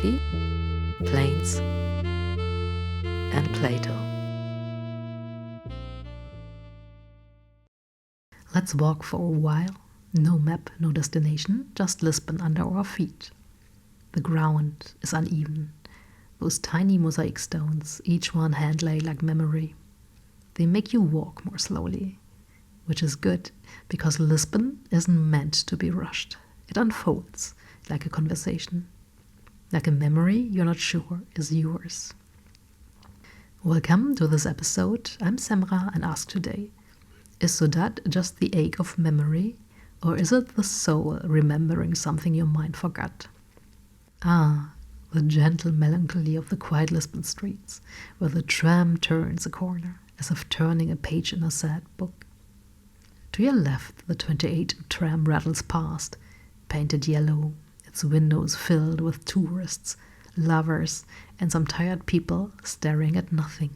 philosophy, planes, and Plato. Let's walk for a while. No map, no destination, just Lisbon under our feet. The ground is uneven. Those tiny mosaic stones, each one hand-laid like memory. They make you walk more slowly, which is good because Lisbon isn't meant to be rushed. It unfolds like a conversation, like a memory you're not sure is yours. Welcome to this episode. I'm Semra and ask today, is saudade just the ache of memory, or is it the soul remembering something your mind forgot? The gentle melancholy of the quiet Lisbon streets, where the tram turns a corner, as if turning a page in a sad book. To your left, the 28 tram rattles past, painted yellow, its windows filled with tourists, lovers, and some tired people staring at nothing.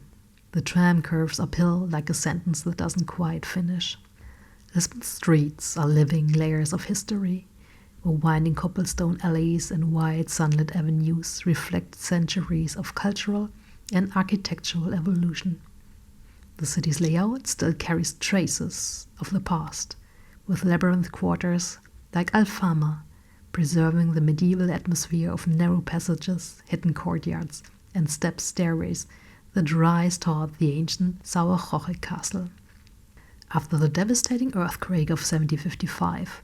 The tram curves uphill like a sentence that doesn't quite finish. Lisbon's streets are living layers of history, where winding cobblestone alleys and wide sunlit avenues reflect centuries of cultural and architectural evolution. The city's layout still carries traces of the past, with labyrinth quarters like Alfama, preserving the medieval atmosphere of narrow passages, hidden courtyards, and stepped stairways that rise toward the ancient Saudade castle. After the devastating earthquake of 1755,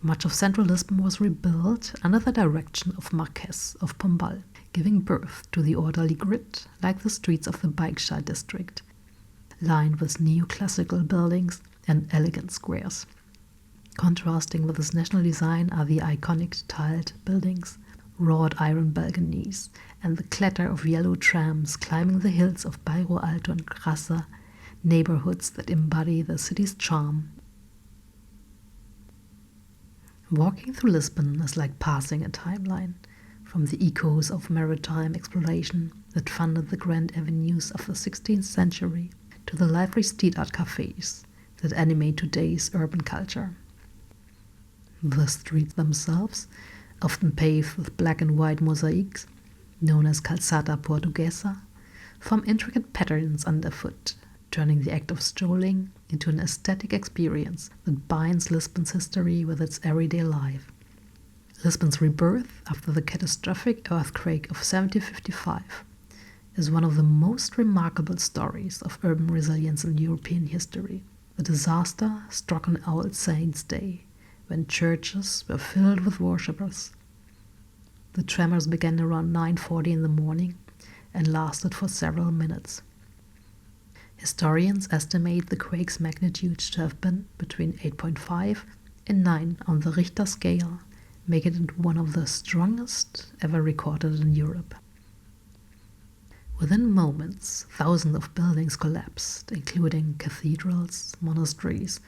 much of central Lisbon was rebuilt under the direction of Marquess of Pombal, giving birth to the orderly grid like the streets of the Baixada district, lined with neoclassical buildings and elegant squares. Contrasting with this national design are the iconic tiled buildings, wrought iron balconies, and the clatter of yellow trams climbing the hills of Bairro Alto and Graça, neighborhoods that embody the city's charm. Walking through Lisbon is like passing a timeline, from the echoes of maritime exploration that funded the grand avenues of the 16th century to the lively street art cafes that animate today's urban culture. The streets themselves, often paved with black and white mosaics, known as calçada portuguesa, form intricate patterns underfoot, turning the act of strolling into an aesthetic experience that binds Lisbon's history with its everyday life. Lisbon's rebirth after the catastrophic earthquake of 1755 is one of the most remarkable stories of urban resilience in European history. The disaster struck on All Saints' Day, when churches were filled with worshippers. The tremors began around 9:40 in the morning and lasted for several minutes. Historians estimate the quake's magnitude to have been between 8.5 and 9 on the Richter scale, making it one of the strongest ever recorded in Europe. Within moments, thousands of buildings collapsed, including cathedrals, monasteries,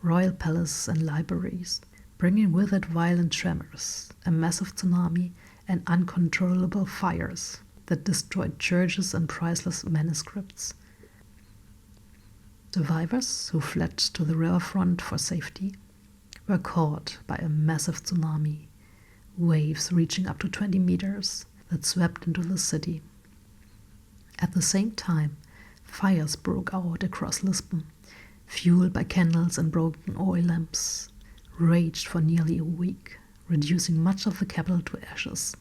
royal palaces, and libraries, bringing with it violent tremors, a massive tsunami, and uncontrollable fires that destroyed churches and priceless manuscripts. Survivors who fled to the riverfront for safety were caught by a massive tsunami, waves reaching up to 20 meters that swept into the city. At the same time, fires broke out across Lisbon, fueled by candles and broken oil lamps, raged for nearly a week, reducing much of the capital to ashes.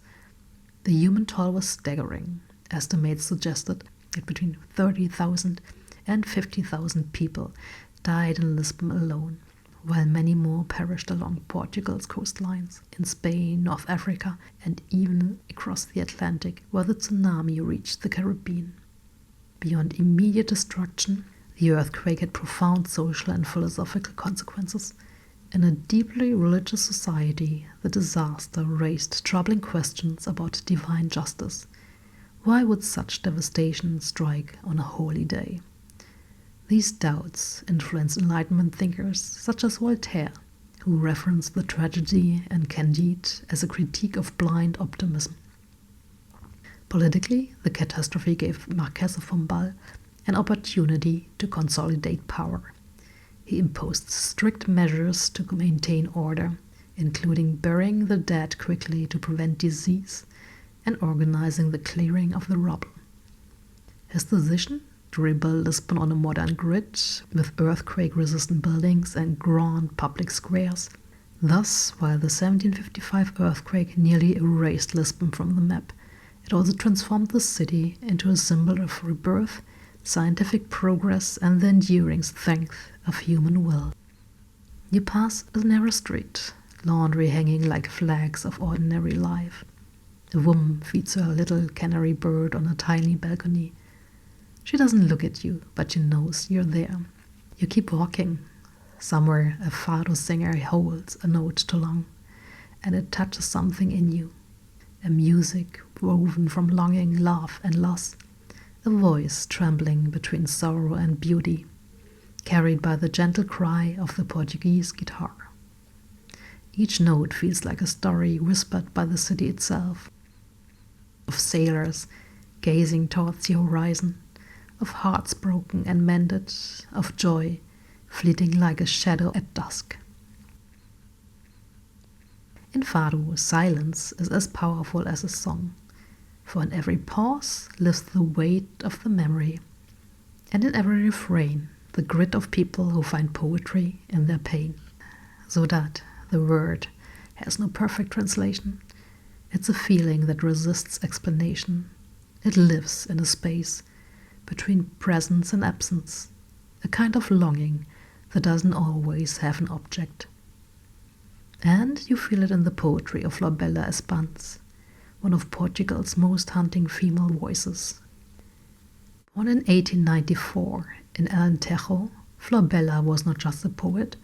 The human toll was staggering. Estimates suggested that between 30,000 and 50,000 people died in Lisbon alone, while many more perished along Portugal's coastlines, in Spain, North Africa, and even across the Atlantic, where the tsunami reached the Caribbean. Beyond immediate destruction, the earthquake had profound social and philosophical consequences. In a deeply religious society, the disaster raised troubling questions about divine justice. Why would such devastation strike on a holy day? These doubts influenced Enlightenment thinkers such as Voltaire, who referenced the tragedy and Candide as a critique of blind optimism. Politically, the catastrophe gave Marquess of Pombal an opportunity to consolidate power. He imposed strict measures to maintain order, including burying the dead quickly to prevent disease, and organizing the clearing of the rubble. His decision to rebuild Lisbon on a modern grid with earthquake-resistant buildings and grand public squares. Thus, while the 1755 earthquake nearly erased Lisbon from the map, it also transformed the city into a symbol of rebirth, scientific progress, and the enduring strength of human will. You pass a narrow street, laundry hanging like flags of ordinary life. A woman feeds her little canary bird on a tiny balcony. She doesn't look at you, but she knows you're there. You keep walking. Somewhere a fado singer holds a note too long, and it touches something in you. A music woven from longing, love, and loss. A voice trembling between sorrow and beauty, carried by the gentle cry of the Portuguese guitar. Each note feels like a story whispered by the city itself, of sailors gazing towards the horizon, of hearts broken and mended, of joy fleeting like a shadow at dusk. In Fado, silence is as powerful as a song, for in every pause lives the weight of the memory, and in every refrain the grit of people who find poetry in their pain. Saudade, the word, has no perfect translation. It's a feeling that resists explanation. It lives in a space between presence and absence, a kind of longing that doesn't always have an object. And you feel it in the poetry of Florbela Espanca, one of Portugal's most haunting female voices. Born in 1894 in Alentejo, Florbela was not just a poet,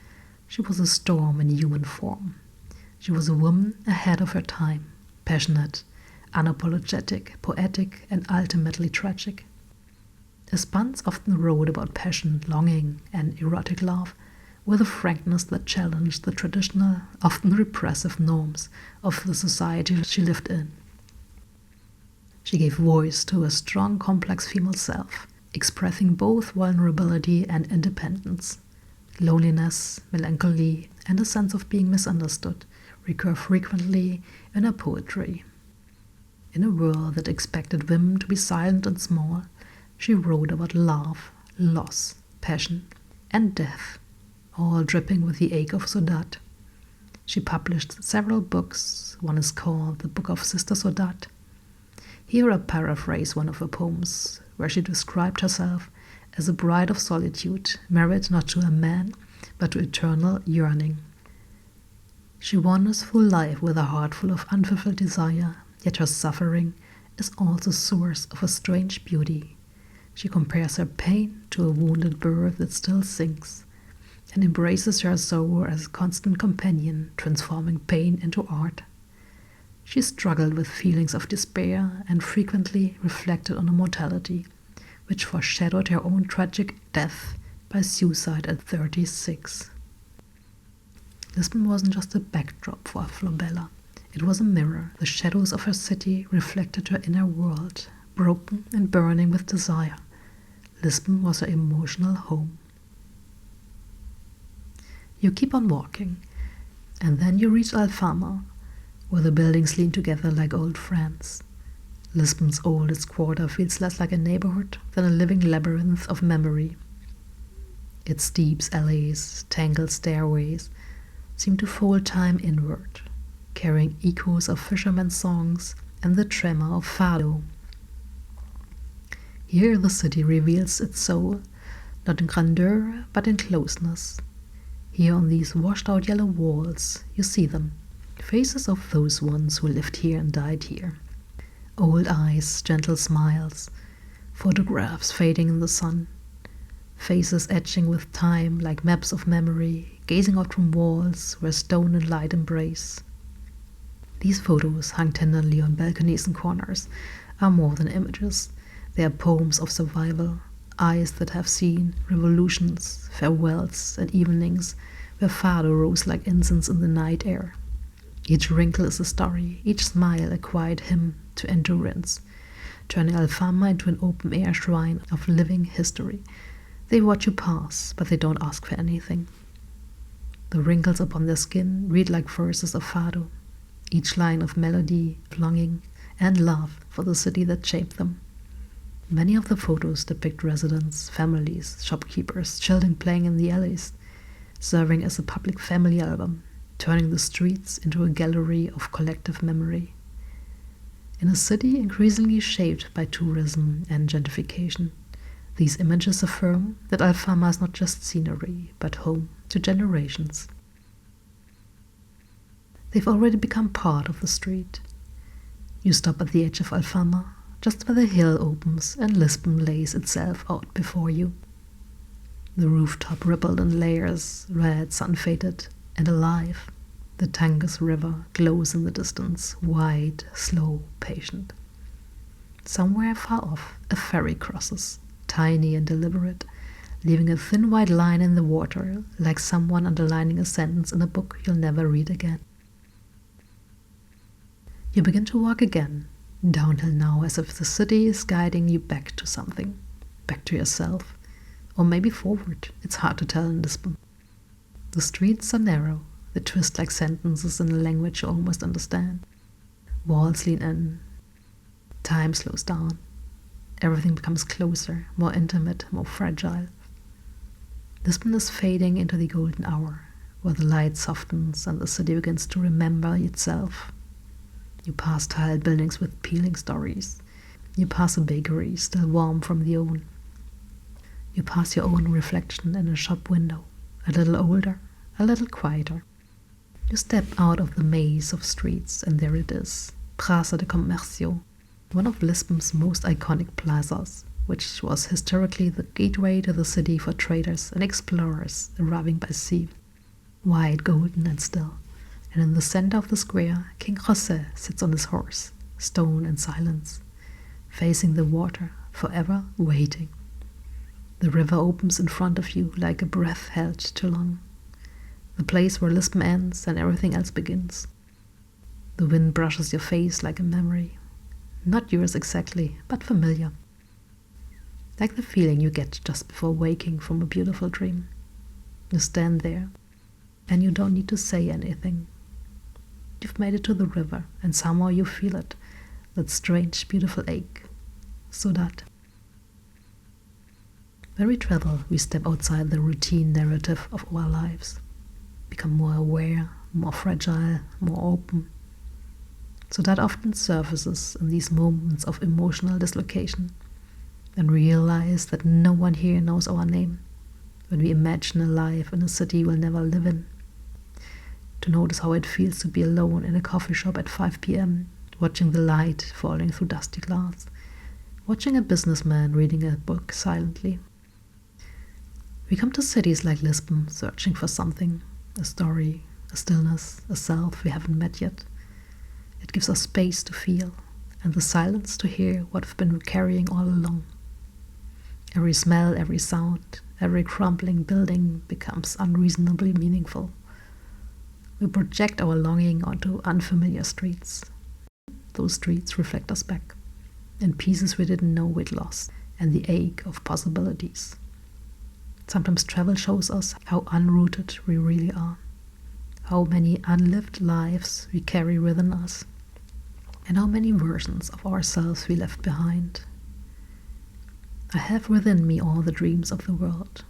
she was a storm in human form. She was a woman ahead of her time, passionate, unapologetic, poetic, and ultimately tragic. Espanca often wrote about passion, longing, and erotic love with a frankness that challenged the traditional, often repressive norms of the society she lived in. She gave voice to a strong, complex female self, expressing both vulnerability and independence. Loneliness, melancholy, and a sense of being misunderstood recur frequently in her poetry. In a world that expected women to be silent and small, she wrote about love, loss, passion, and death, all dripping with the ache of saudade. She published several books. One is called The Book of Sister Saudade. Here I paraphrase one of her poems, where she described herself as a bride of solitude, married not to a man, but to eternal yearning. She wanders through life with a heart full of unfulfilled desire, yet her suffering is also source of a strange beauty. She compares her pain to a wounded bird that still sings, and embraces her sorrow as a constant companion, transforming pain into art. She struggled with feelings of despair and frequently reflected on her mortality, which foreshadowed her own tragic death by suicide at 36. Lisbon wasn't just a backdrop for Florbela. It was a mirror. The shadows of her city reflected her inner world, broken and burning with desire. Lisbon was her emotional home. You keep on walking, and then you reach Alfama, where the buildings lean together like old friends. Lisbon's oldest quarter feels less like a neighborhood than a living labyrinth of memory. Its steep alleys, tangled stairways, seem to fold time inward, carrying echoes of fishermen's songs and the tremor of fado. Here the city reveals its soul, not in grandeur, but in closeness. Here on these washed-out yellow walls, you see them, faces of those ones who lived here and died here. Old eyes, gentle smiles, photographs fading in the sun, faces etching with time like maps of memory, gazing out from walls where stone and light embrace. These photos, hung tenderly on balconies and corners, are more than images. They are poems of survival, eyes that have seen revolutions, farewells, and evenings where fado rose like incense in the night air. Each wrinkle is a story, each smile a quiet hymn to endurance, turning Alfama into an open-air shrine of living history. They watch you pass, but they don't ask for anything. The wrinkles upon their skin read like verses of fado, each line of melody, longing, and love for the city that shaped them. Many of the photos depict residents, families, shopkeepers, children playing in the alleys, serving as a public family album, turning the streets into a gallery of collective memory. In a city increasingly shaped by tourism and gentrification, these images affirm that Alfama is not just scenery, but home to generations. They've already become part of the street. You stop at the edge of Alfama, just where the hill opens and Lisbon lays itself out before you. The rooftop rippled in layers, red, sun-faded, and alive. The Tagus River glows in the distance, wide, slow, patient. Somewhere far off, a ferry crosses, tiny and deliberate, leaving a thin white line in the water, like someone underlining a sentence in a book you'll never read again. You begin to walk again, downhill now, as if the city is guiding you back to something, back to yourself, or maybe forward. It's hard to tell in Lisbon. The streets are narrow, they twist like sentences in a language you almost understand. Walls lean in, time slows down, everything becomes closer, more intimate, more fragile. Lisbon is fading into the golden hour, where the light softens and the city begins to remember itself. You pass tiled buildings with peeling stories. You pass a bakery still warm from the oven. You pass your own reflection in a shop window, a little older, a little quieter. You step out of the maze of streets, and there it is, Praça de Comércio, one of Lisbon's most iconic plazas, which was historically the gateway to the city for traders and explorers arriving by sea. Wide, golden, and still. And in the center of the square, King José sits on his horse, stone and silence, facing the water, forever waiting. The river opens in front of you like a breath held too long, the place where Lisbon ends and everything else begins. The wind brushes your face like a memory, not yours exactly, but familiar, like the feeling you get just before waking from a beautiful dream. You stand there, and you don't need to say anything. You've made it to the river, and somehow you feel it, that strange, beautiful ache. Saudade. When we travel, we step outside the routine narrative of our lives, become more aware, more fragile, more open. Saudade often surfaces in these moments of emotional dislocation, and realize that no one here knows our name, when we imagine a life in a city we'll never live in. To notice how it feels to be alone in a coffee shop at 5 p.m., watching the light falling through dusty glass, watching a businessman reading a book silently. We come to cities like Lisbon searching for something, a story, a stillness, a self we haven't met yet. It gives us space to feel, and the silence to hear what we've been carrying all along. Every smell, every sound, every crumbling building becomes unreasonably meaningful. We project our longing onto unfamiliar streets. Those streets reflect us back, and pieces we didn't know we'd lost, and the ache of possibilities. Sometimes travel shows us how unrooted we really are, how many unlived lives we carry within us, and how many versions of ourselves we left behind. I have within me all the dreams of the world.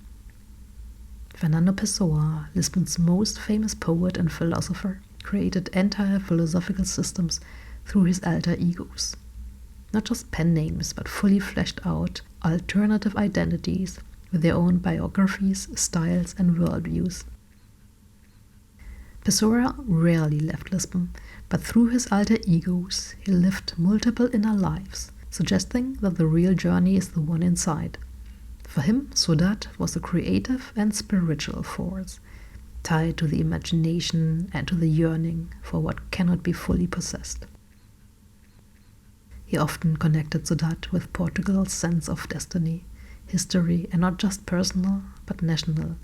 Fernando Pessoa, Lisbon's most famous poet and philosopher, created entire philosophical systems through his alter egos. Not just pen names, but fully fleshed out alternative identities with their own biographies, styles, and worldviews. Pessoa rarely left Lisbon, but through his alter egos he lived multiple inner lives, suggesting that the real journey is the one inside. For him, saudade was a creative and spiritual force, tied to the imagination and to the yearning for what cannot be fully possessed. He often connected saudade with Portugal's sense of destiny, history, and not just personal, but national,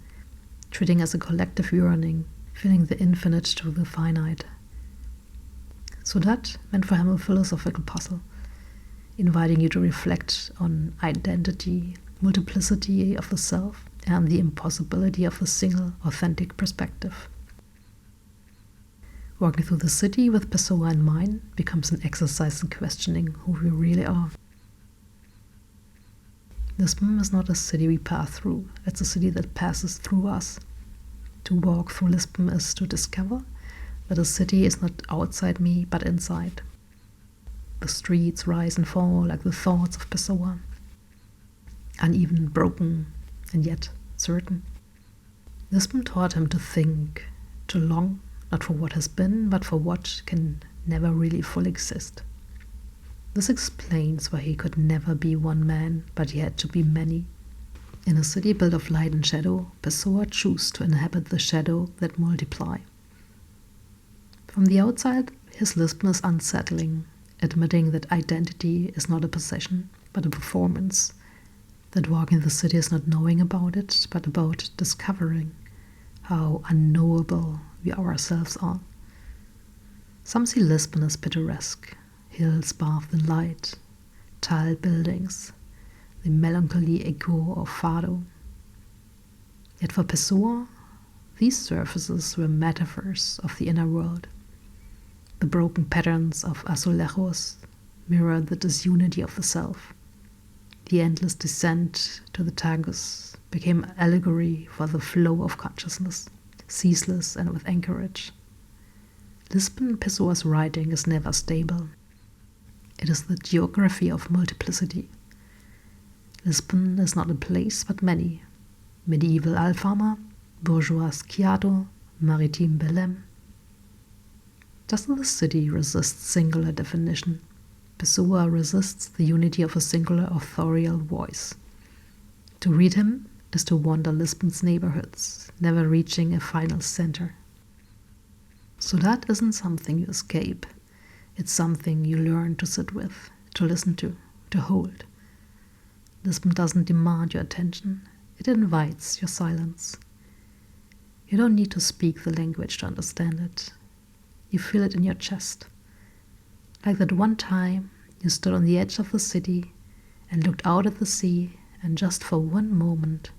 treating as a collective yearning, filling the infinite to the finite. Saudade meant for him a philosophical puzzle, inviting you to reflect on identity, multiplicity of the self, and the impossibility of a single, authentic perspective. Walking through the city with Pessoa in mind becomes an exercise in questioning who we really are. Lisbon is not a city we pass through, it's a city that passes through us. To walk through Lisbon is to discover that a city is not outside me but inside. The streets rise and fall like the thoughts of Pessoa, uneven, broken, and yet certain. Lisbon taught him to think, to long, not for what has been, but for what can never really fully exist. This explains why he could never be one man, but he had to be many. In a city built of light and shadow, Pessoa chose to inhabit the shadow that multiply. From the outside, his Lisbon is unsettling, admitting that identity is not a possession, but a performance, that walking the city is not knowing about it, but about discovering how unknowable we ourselves are. Some see Lisbon as picturesque, hills bathed in light, tiled buildings, the melancholy echo of Fado. Yet for Pessoa, these surfaces were metaphors of the inner world. The broken patterns of azulejos mirrored the disunity of the self. The endless descent to the Tagus became allegory for the flow of consciousness, ceaseless and with anchorage. Lisbon Pessoa's writing is never stable. It is the geography of multiplicity. Lisbon is not a place but many. Medieval Alfama, bourgeois Chiado, maritime Belém. Just as the city resists singular definition, Pessoa resists the unity of a singular authorial voice. To read him is to wander Lisbon's neighborhoods, never reaching a final center. Saudade isn't something you escape. It's something you learn to sit with, to listen to hold. Lisbon doesn't demand your attention. It invites your silence. You don't need to speak the language to understand it. You feel it in your chest. Like that one time you stood on the edge of the city and looked out at the sea and just for one moment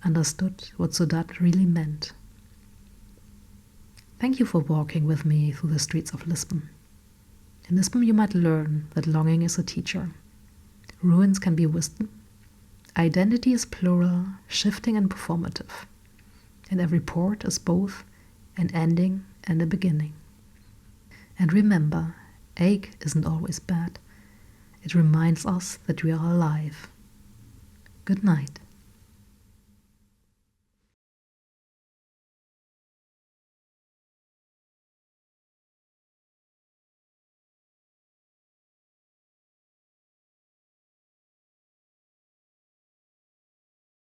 understood what saudade really meant. Thank you for walking with me through the streets of Lisbon. In Lisbon you might learn that longing is a teacher. Ruins can be wisdom. Identity is plural, shifting and performative. And every port is both an ending and a beginning. And remember, ache isn't always bad. It reminds us that we are alive. Good night.